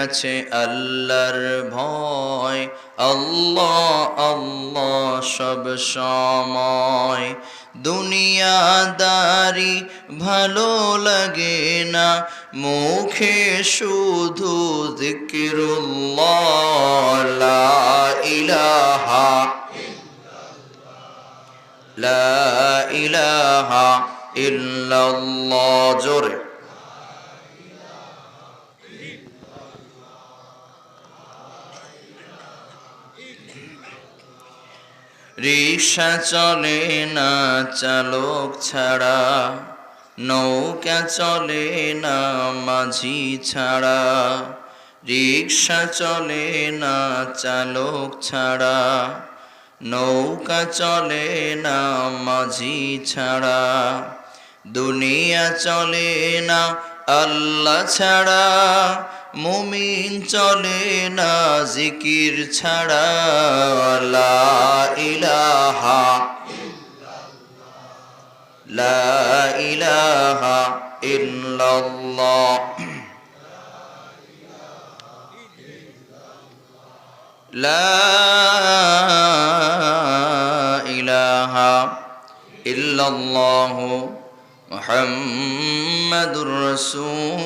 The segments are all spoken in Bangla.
আছে আল্লাহর ভয়, আল্লাহ আল্লাহ সব সময়। দুনিয়াদারি ভালো লাগে না, মুখে শুধু যিকিরুল্লাহ, লা ইলাহা লা ইলাহা ইল্লাল্লাহ। জোরে রিকশা চলে না চালক ছাড়া, নৌকা চলে না মাঝি ছাড়া। রিকশা চলে না চালক ছাড়া, নৌকা চলে না মাঝি ছাড়া। দুনিয়া চলে না আল্লাহ ছাড়া, মুমিন চলে না জিকির ছাড়া। লা ইলাহা লা ইলাহা ইল্লাল্লাহ। লা ইলাহা ইল্লাল্লাহু মুহাম্মাদুর রাসূলুল্লাহ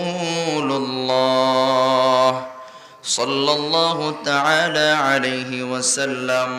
সাল্লাল্লাহু তাআলা আলাইহি ওয়াসাল্লাম।